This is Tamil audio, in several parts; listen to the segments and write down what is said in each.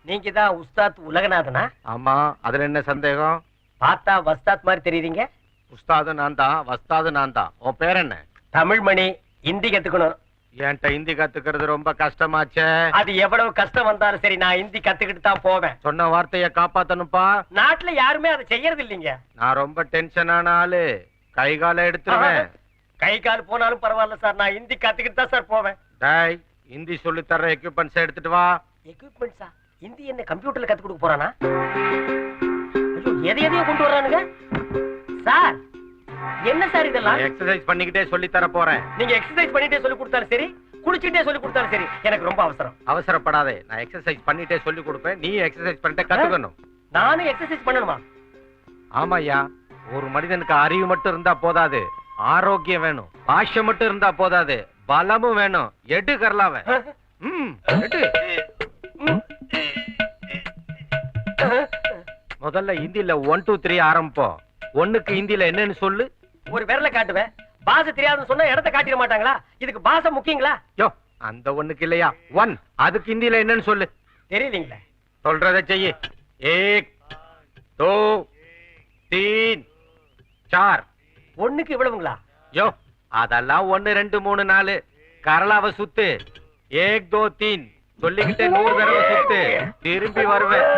நீங்க தான் உஸ்தாத் உலகநாதனா? ஆமா, அதுல என்ன சந்தேகம்? பார்த்தா வஸ்தாத் மாதிரி தெரியுறீங்க. உஸ்தாது நான் தான், வஸ்தாது நான் தான். உன் பேர் என்ன? தமிழ்மணி. ஹிந்தி கத்துக்கணும். என்கிட்ட ஹிந்தி கத்துக்கிறது ரொம்ப கஷ்டமாச்சே. அது எவ்வளவு கஷ்டம் வந்தாலும் சரி, நான் ஹிந்தி கத்துக்கிட்டு தான் போவேன். சொன்ன வார்த்தைய காப்பாத்தணும்பா. நாட்டுல யாருமே அதை செய்யறது இல்லைங்க. நான் ரொம்ப டென்ஷனான ஆளு. கை கால எடுத்துருவேன். கை கால் போனாலும் பரவாயில்ல சார், நான் ஹிந்தி கத்துக்கிட்டு தான் சார் போவேன். டேய், ஹிந்தி சொல்லி தர்ற எக்யூப்மெண்ட்ஸ் எடுத்துட்டு வா. எக்யூப்மெண்ட்ஸா? ஹிந்தி என்ன கம்ப்யூட்டர்ல கத்து கொடுக்க போறானா? ஐயோ, எதையோ கொண்டு வரானுங்க சார். என்ன சார் இதெல்லாம்? எக்ஸர்சைஸ் பண்ணிக்கிட்டே சொல்லி தர போறேன். நீங்க எக்ஸர்சைஸ் பண்ணிட்டே சொல்லி கொடுத்தாலும் சரி, குளிச்சுட்டே சொல்லி கொடுத்தாலும் சரி, எனக்கு ரொம்ப அவசரம். அவசரப்படாதே, நான் எக்ஸர்சைஸ் பண்ணிட்டே சொல்லி கொடுப்பேன். நீ எக்ஸர்சைஸ் பண்ணிட்டே கத்துக்கணும். நானும் எக்ஸர்சைஸ் பண்ணணுமா? ஆமாய்யா, ஒரு மனிதனுக்கு அறிவு மட்டும் இருந்தா போதாது, ஆரோக்கியம் வேணும். பாஷை மட்டும் இருந்தா போதாது, பலமும் வேணும். எடு கரலாவ. எடு. முதல்ல ஹிந்தில 1 2 3 ஆரம்பிப்போம். ஒண்ணுக்கு ஹிந்தில என்னன்னு சொல்லு. ஒரு விரல காட்டுவேன். பாஷை தெரியாதுன்னு சொன்னா இடத்த காட்டிட மாட்டாங்களா? இதுக்கு பாஷை முக்கியங்களா? யோ, அந்த ஒண்ணுக்கு இல்லையா 1, அதுக்கு ஹிந்தில என்னன்னு சொல்லு. தெரியலீங்களா? சொல்றத செய்யு. 1 2 3 4. ஒண்ணுக்கு இவ்வளவுங்களா? யோ, அதெல்லாம் 1 2 3 4. கரலாவ சுத்து. 1 2 3 சொல்லிக்கிட்டே 100 தடவை சுத்து. திரும்பி வருவேன்.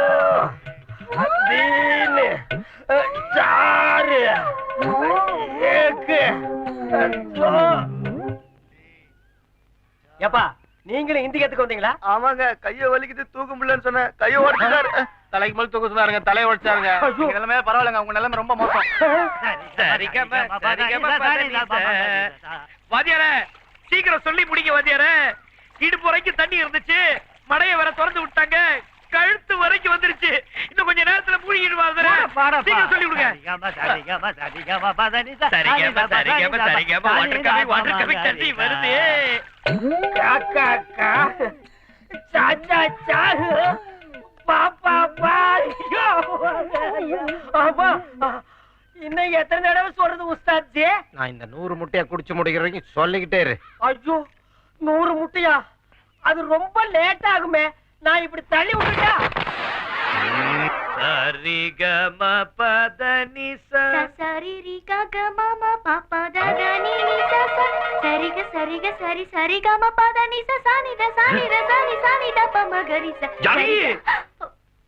ஏப்பா, நீங்களும் ஹிந்தி கத்துக்க வந்தீங்களா? ஆமாங்க, கைய வலிக்குது, தூக்க முடியலன்னு சொன்ன. கைய உடைச்சாரு. தலைக்கு மேல தூக்க சொன்னாருங்க, தலையை உடைச்சாருங்க. நிலைமை பரவாயில்லைங்க, உங்க நிலைமை ரொம்ப மோசம். வாத்தியாரே, சீக்கிரம் சொல்லி முடிங்க வாத்தியாரே. இடுப்பு வரைக்கும் தண்ணி இருந்துச்சு, மடைய வர திறந்து விட்டாங்க, கழுத்து வரைக்கும் வந்துருச்சு. இன்னும் கொஞ்ச நேரத்துல மூழ்கிடுவாங்க. சீக்கிரம் சொல்லி விடுங்க. தண்ணி வருது. இன்னும் எத்தனை தடவை சொல்றது உஸ்தாத்ஜி? நான் இந்த 100 முட்டையை குடிச்சு முடிக்கிற வரைக்கும் சொல்லிக்கிட்டே இரு. ஐயோ, 100 முட்டையா? அது ரொம்ப லேட் ஆகுமே. நான் இப்படி தள்ளி விட்டுட்டா? சரிகம பதனி சரிகம பதனி சரிக சரிக சரி சரிகம பதனி சானித சானித சானி சானித பமகரி.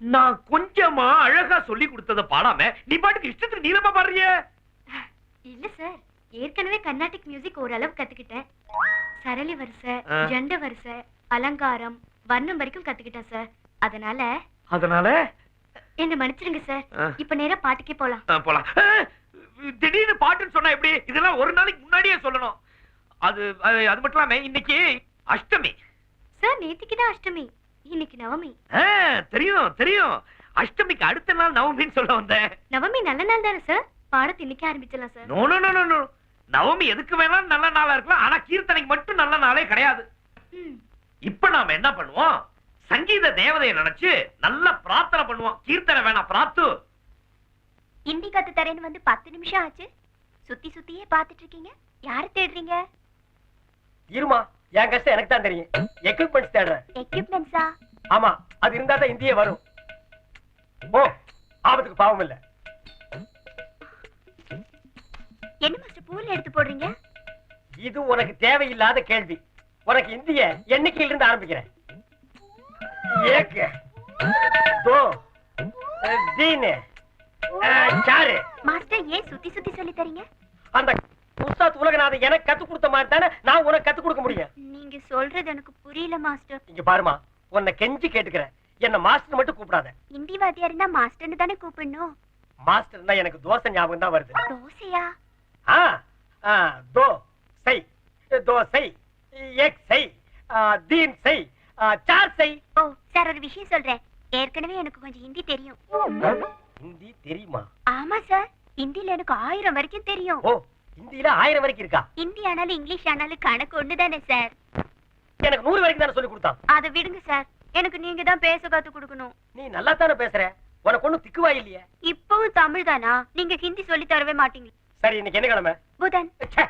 நான் கொஞ்சமா அழகா சொல்லி கொடுத்தத பாடாம நீ பாட்டுக்கு இஷ்டத்துக்கு நீளமா பாடுறிய? இல்ல சார், ஏற்கனவே கர்நாடிக் மியூசிக் ஓரளவு கத்துக்கிட்டேன். சரளி வரிசை, ஜண்ட வரிசை, அலங்காரம், வர்ணம் வரைக்கும் கத்துக்கிட்டேன் சார். அதனால என்ன மன்னிச்சிருங்க சார். இப்ப நேரா பாட்டுக்கே போலாம். போலாம். திடீர்னு பாட்டுன்னு சொன்னா எப்படி? இதெல்லாம் ஒரு நாளைக்கு முன்னாடியே சொல்லணும். அது மட்டும் இல்லாம இன்னைக்கு அஷ்டமி சார். நேத்திக்கு தான் அஷ்டமி, இன்னைக்கு நவமி. தெரியும் தெரியும். அஷ்டமிக்கு அடுத்த நாள் நவமின்னு சொல்ல வந்தேன். நவமி நல்ல நாள் தானே சார்? பாடத்தை இன்னைக்கு ஆரம்பிச்சிடலாம் sir. No no no no. Navami எதுக்கு வேணாலும் நல்ல நாளா இருக்கலாம், ஆனா கீர்த்தனைக்கு மட்டும் நல்ல நாளே கிடையாது. இப்ப நாம என்ன பண்ணுவோம்? சங்கீத தேவதையை நினைச்சு நல்ல பிரார்த்தனை பண்ணுவோம். கீர்த்தனை வேணாம், பிரார்த்து. ஹிந்தி கத்து தரேன்னு வந்து 10 நிமிஷம் ஆச்சு. சுத்தி சுத்தியே பாத்துட்டு இருக்கீங்க. யாரு தேடுறீங்க? இருமா, என் கஷ்டம் எனக்கு தான் தெரியும். எக்யூப்மெண்ட்ஸ் தேடுறேன். எக்யூப்மெண்ட்ஸா? ஆமா, அது இருந்தா தான் இந்தியே வரும். ஓ, ஆபத்துக்கு பாவம் இல்ல. என்ன மாஸ்டர் பூல எடுத்து போடுறீங்க? இது உனக்கு தேவையில்லாத கேள்வி. உனக்கு இந்திய எண்ணிக்கையில இருந்து ஆரம்பிக்கிறேன். மாஸ்டர் ஏன் சுத்தி சுத்தி சொல்லி தரீங்க? அந்த உஸ்தாத் உலகநாதன் எனக்கு கத்து கொடுத்த மாதிரி தானே நான் உனக்கு கத்து கொடுக்க முடியும். நீங்க சொல்றது எனக்கு புரியல மாஸ்டர். இங்க பாருமா, உன்னை கெஞ்சி கேட்டுக்கிறேன், என்ன மாஸ்டர் மட்டும் கூப்பிடாத. ஹிந்தி வாத்தியார் இருந்தா மாஸ்டர்னு தானே கூப்பிடணும். மாஸ்டர்னா எனக்கு தோசை ஞாபகம் தான் வருது. தோசையா? दो सही दो सही एक सही तीन सही चार सही ஓ சார் ஒரு விஷயம் சொல்றேன். ஏற்கனவே எனக்கு கொஞ்சம் ஹிந்தி தெரியும். हिंदी தெரியுமா? ஆமா சார், ஹிந்தில எனக்கு 1000 வரைக்கும் தெரியும். ஓ ஹிந்தில 1000 வரைக்கும் இருக்கா? ஹிந்தி ஆனாலும் இங்கிலீஷ் ஆனாலும் கணக்கு ஒண்ணுதானே சார். எனக்கு 100 வரைக்கும் தானே சொல்லி கொடுத்தான். அதை விடுங்க சார், எனக்கு நீங்க தான் பேச கத்து கொடுக்கணும். நீ நல்லா தானே பேசுற, உனக்கு ஒண்ணும் திக்குவாய் இல்லையே. இப்பவும் தமிழ் தானா? நீங்க ஹிந்தி சொல்லி தரவே மாட்டீங்க. சரி இன்னைக்கு என்ன கிழமை? புதன். ச்சே,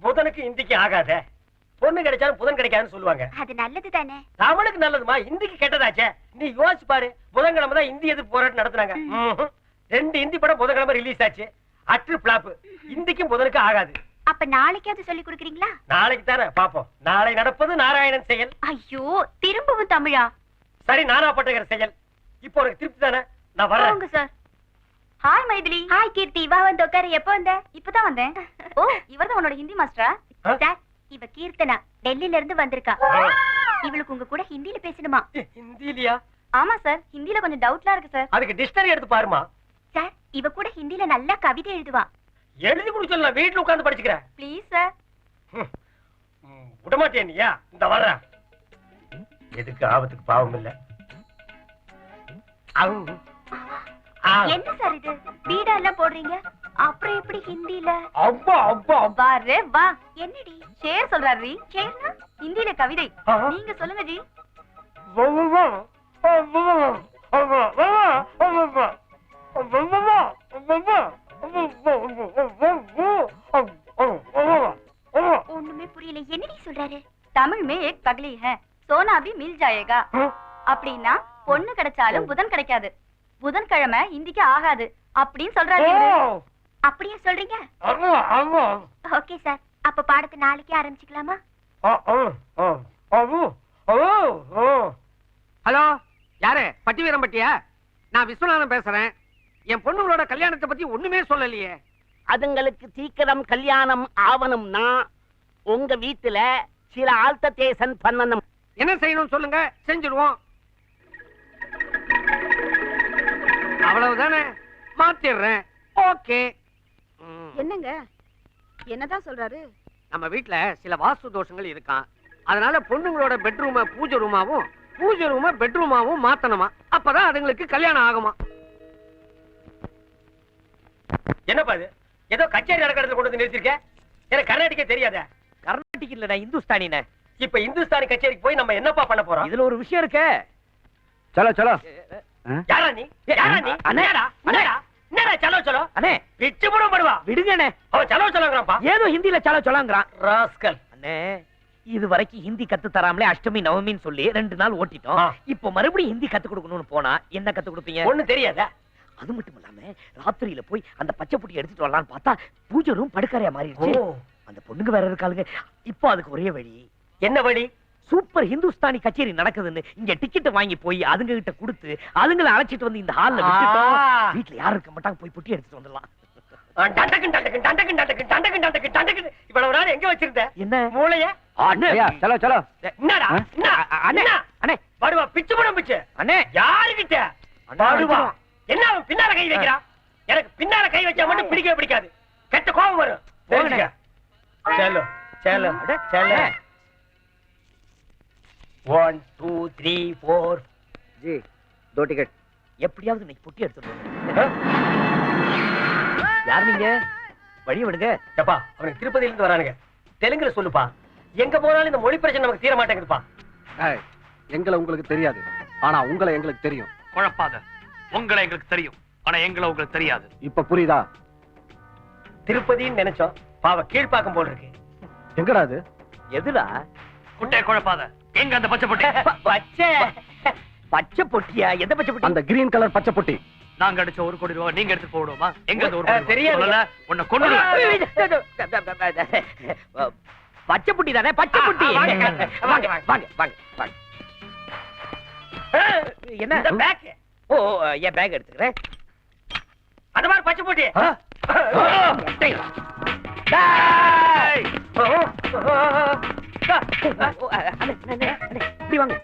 புதனுக்கு ஹிந்திக்கு ஆகாதே. பொண்ணு கிடைச்சாலும் புதன் கிடைக்காதுன்னு சொல்லுவாங்க. அது நல்லது தானே. தமிழுக்கு நல்லதுமா, ஹிந்திக்கு கெட்டதாச்சே. நீ யோசிச்சு பாரு, புதன்கிழமை தான் ஹிந்தி எதிர்ப்பு போராட்டம் நடத்துனாங்க. 2 ஹிந்தி படம் புதன்கிழமை ரிலீஸ் ஆச்சு. அற்று பிளாப். ஹிந்திக்கும் புதனுக்கு ஆகாது. அப்ப நாளைக்காவது சொல்லி கொடுக்குறீங்களா? நாளைக்கு தானே பாப்போம். நாளை நடப்பது நாராயணன் செயல். ஐயோ, திரும்பவும் தமிழா? சரி நானா பட்டுகிற செயல். இப்போ உனக்கு திருப்தி தானே? நான் வரேன் சார். ஹாய் மைதிலி. ஹாய் கீர்த்தி, வா வந்து உட்காரு. எப்போ வந்த? இப்பதான் வந்தேன். ஓ, இவர்தான் உன்னோட ஹிந்தி மாஸ்டரா? சார், இவ கீர்த்தனா டெல்லில இருந்து வந்திருக்கா. இவளுக்கு உங்க கூட ஹிந்தில பேசணுமா? ஹிந்திலியா? ஆமா சார், ஹிந்தில கொஞ்சம் டவுட்லா இருக்கு சார். அதுக்கு டிக்ஷனரி எடுத்து பாருமா. சார், இவ கூட ஹிந்தில நல்லா கவிதை எழுதுவா. எழுதி கொடுத்து நான் வீட்டுல உட்கார்ந்து படிச்சுக்கிறேன். Please sir. விடமாட்டே நீயா? இந்த வர்றேன். எதுக்கு ஆபத்துக்கு பாவம் இல்ல. என்ன சார் இது, பீடா எல்லாம் போடுறீங்க, அப்புறம் எப்படி ஹிந்தில? அப்பா அப்பா வா ரே வா. என்னடி ஷேர் சொல்றாரு? ஷேர்னா ஹிந்தில கவிதை. நீங்க சொல்லுங்க ஜி. ஒண்ணுமே புரியல, என்னடி சொல்றாரு? தமிழ் में एक पगली है, सोना भी मिल जाएगा. அப்படின்னா பொண்ணு கிடைச்சாலும் புதன் கிடைக்காது, புதன்கிழமை ஹிந்திக்கு ஆகாது அப்படின்னு சொல்றாரு. அப்படியே சொல்றீங்க? ஓகே சார், அப்ப பாடத்தை நாளைக்கு ஆரம்பிச்சுக்கலாமா? ஹலோ, யாரு? பட்டி வீரம்பட்டியா? நான் விஸ்வநாதன் பேசுறேன். என் பொண்ணுங்களோட கல்யாணத்தை பத்தி ஒண்ணுமே சொல்லலையே. அதுங்களுக்கு சீக்கிரம் கல்யாணம் ஆவணும்னா உங்க வீட்டுல சில ஆல்டர்னேஷன் பண்ணணும். என்ன செய்யணும் சொல்லுங்க, செஞ்சிடுவோம். அவ்வளவுதானே, மாத்திடுறேன். ஓகே. என்னங்க, என்னதான் சொல்றாரு? நம்ம வீட்டுல சில வாஸ்து தோஷங்கள் இருக்கான். அதனால பொண்ணுங்களோட பெட்ரூம பூஜை ரூமாவும், பூஜை ரூம பெட்ரூமாவும் மாத்தணுமா. அப்பதான் அதுங்களுக்கு கல்யாணம் ஆகுமா. என்னப்பா இது? ஏதோ கச்சேரி நடக்கிறத கொண்டு வந்து நிறுத்திருக்க. எனக்கு கர்நாடிக்கே தெரியாத. கர்நாடிக் இல்ல, நான் இந்துஸ்தானினே. இப்ப இந்துஸ்தானி கச்சேரிக்கு போய் நம்ம என்னப்பா பண்ண போறோம்? இதுல ஒரு விஷயம் இருக்கு. சலோ சலோ. யாரா நீ? யாரா நீ? அண்ணேடா அண்ணேடா என்னடா சலோ சலோ? அண்ணே பிச்சு போடும் படுவா. விடுங்கண்ணே, அவ சலோ சலோங்கறான்ப்பா. ஏதோ ஹிந்தில சலோ சலோங்கறான் ராஸ்கல். அண்ணே, இது வரைக்கும் ஹிந்தி கத்து தராமலே அஷ்டமி நவமின்னு சொல்லி 2 நாள் ஓட்டிட்டோம். இப்போ மறுபடியும் ஹிந்தி கத்து கொடுக்கணும்னு போனா என்ன கத்து கொடுப்பீங்க? ஒண்ணு தெரியாதா? அது மட்டும் இல்லாம ராத்திரியில போய் அந்த பச்சை புட்டி எடுத்துட்டு வரலாம்னு பார்த்தா பூஜை ரூம் படுக்கறையா மாறிடுச்சு. அந்த பொண்ணுங்க வேற இருக்காளுங்க. இப்போ அதுக்கு ஒரே வழி. என்ன வழி? சூப்பர் ஹிந்துஸ்தானி கச்சேரி நடக்குதுன்னு இங்க டிக்கெட் வாங்கி போய் அதுங்க கிட்ட கொடுத்து அதுங்களை அழைச்சிட்டு வந்து இந்த ஹால்ல விட்டுட்டோம். வீட்டுல யாரும் இருக்க மாட்டாங்க, போய் புட்டி எடுத்துட்டு வந்துடலாம். டண்டக்கு டண்டக்கு டண்டக்கு டண்டக்கு டண்டக்கு டண்டக்கு டண்டக்கு. இவ்வளவு நாள் எங்க வச்சிருந்த? என்ன மூளைய? அண்ணே, சலோ சலோ. என்னடா? என்ன? அண்ணே என்ன? அண்ணே படுவா பிச்சு போடும் பிச்சு. அண்ணே யாருகிட்ட? அண்ணா, படுவா. என்ன அவன் பின்னால கை வைக்கிறான்? எனக்கு பின்னால கை வச்சா மட்டும் பிடிக்கவே பிடிக்காது. கெட்ட கோபம் வரும். போங்கண்ணே. चलो चलो चलो 1 2 3 4 जी 2 टिकट. எப்படியாவது இன்னைக்கு புட்டி எடுத்துட்டு வந்து. யார் நீங்க? வழி விடுங்க. ஏப்பா, அவனுக்கு திருப்பதியில இருந்து வரானுங்க. தெலுங்குல சொல்லுப்பா. எங்க போனாலும் இந்த மொழி பிரச்சனை நமக்கு தீர மாட்டேங்குதுப்பா. எங்களை உங்களுக்கு தெரியாது, ஆனா உங்களை எங்களுக்கு தெரியும். குழப்பாத. உங்களை எங்களுக்கு தெரியும், ஆனா எங்களை உங்களுக்கு தெரியாது. இப்ப புரியுதா? திருப்பதின்னு நினைச்சோம், பாவ கீழ்பாக்கம் போல இருக்கு. எங்கடா அது? எதுடா? குட்டை குழப்பாத. எங்க அந்த பச்சை பொட்டி? பச்சை பச்சை பொட்டியா? எந்த பச்சை பொட்டி? அந்த கிரீன் கலர் பச்சை பொட்டி. நாங்க அடிச்ச 1 கோடி ரூபாய் நீங்க எடுத்து போடுவோமா? எங்க அந்த 1 கோடி தெரியாது. சொல்லல, உன்னை கொண்டு பச்சை பொட்டி தானே? பச்சை பொட்டி. வாங்க, வாங்க வாங்க வாங்க வாங்க. என்ன? இந்த பேக். ஓ, என் பேக் எடுத்துக்கிறேன். அந்த மாதிரி பச்சை போட்டி. இப்படி வாங்க.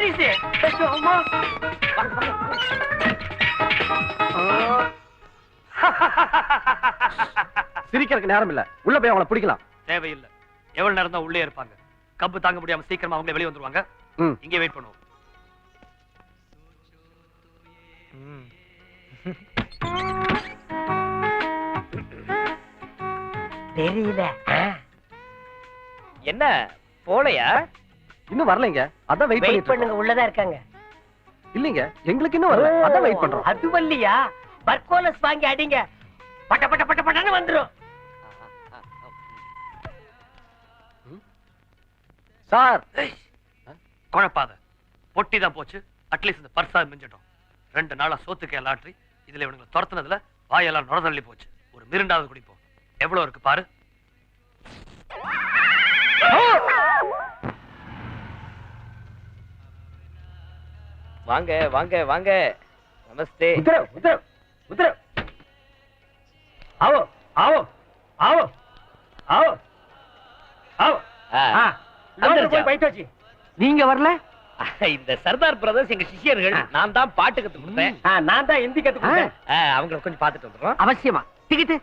போலீஸ். அம்மா. சிரிக்கிறதுக்கு நேரம் இல்ல, உள்ள போய் அவங்கள பிடிக்கலாம். தேவையில்லை. எவ்வளவு நேரம் தான் உள்ளே இருப்பாங்க? கப்பு தாங்க முடியாம சீக்கிரமா அவங்களே வெளியே வந்துருவாங்க. இங்கே வெயிட் பண்ணுவோம். தெரியல. என்ன போலையா? இன்னும் வரலைங்க, அதான் வெயிட் வெயிட் பண்ணுங்க, உள்ளதா இருக்காங்க. இல்லீங்க, எங்களுக்கு இன்னும் வரல, அதான் வெயிட் பண்றோம். அது வல்லியா? பர்கோலஸ் வாங்கி அடிங்க, பட்ட பட்ட பட்ட பட்டன்னு வந்துரும். சார், குழப்பாத. பொட்டி தான் போச்சு, அட்லீஸ்ட் இந்த பர்ஸா மிஞ்சிட்டோம். 2 நாளா சோத்துக்கே லாட்ரி. இதுல இவனுங்களை துரத்துனதுல வாயெல்லாம் நுரதள்ளி போச்சு. ஒரு மிருண்டாவது குடிப்போம். எவ்வளவு இருக்கு பாரு. வாங்க வாங்க வாங்க. நமஸ்தே. உத்தரவு உத்தரவு உத்தரவு. आओ आओ आओ आओ आओ. லோட்டர் போய் பைட் வச்சி. நீங்க வரல? இந்த சர்தார் பிரதர்ஸ் எங்க சிஷ்யர்கள். நான் தான் பாட்டு கத்து கொடுத்தேன். நான் தான் ஹிந்தி கத்து கொடுத்தேன். அவங்கள கொஞ்சம் பார்த்துட்டு வந்துடுறோம். அவசியமா டிக்கெட்டு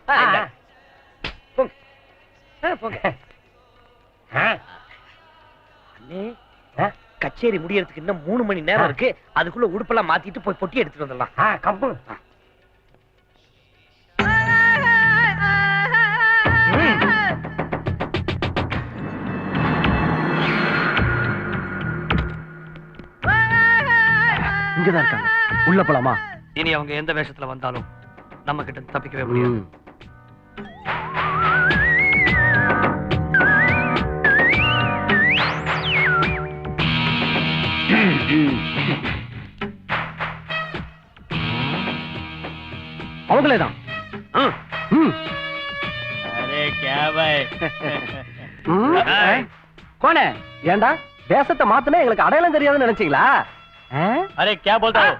போங்க. அண்ணே, கச்சேரி முடியறதுக்கு இன்னும் 3 மணி நேரம் இருக்கு. அதுக்குள்ள உடுப்பெல்லாம் மாத்திட்டு போய் பொட்டி எடுத்துட்டு வந்துடலாம். கம்பு. இங்கதான் இருக்காங்க, உள்ள போலாமா? இனி அவங்க எந்த வேஷத்துல வந்தாலும் நம்ம கிட்ட தப்பிக்கவே முடியாது. அவங்களேதான். கோனே, ஏண்டா தேசத்தை மாத்துனா எங்களுக்கு அடையாளம் தெரியாதுன்னு நினைச்சீங்களா? அரே क्या बोलता हो?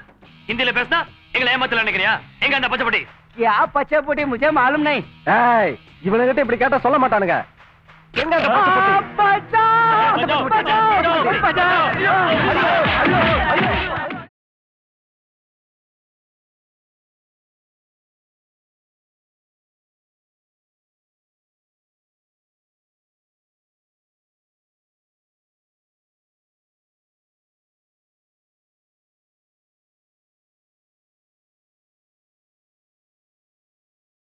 हिंदी में பேசினா எங்களை ஏமாத்தல நினைக்கிறியா? எங்க அந்த பச்சைப்பட்டி? क्या पछापुटी मुझे मालूम नहीं. ஏய், இவனுகிட்ட இப்படி கேட்டா சொல்ல மாட்டானுங்க. எங்க அந்த பச்சைப்பட்டி? बचाओ बचाओ बचाओ बचाओ.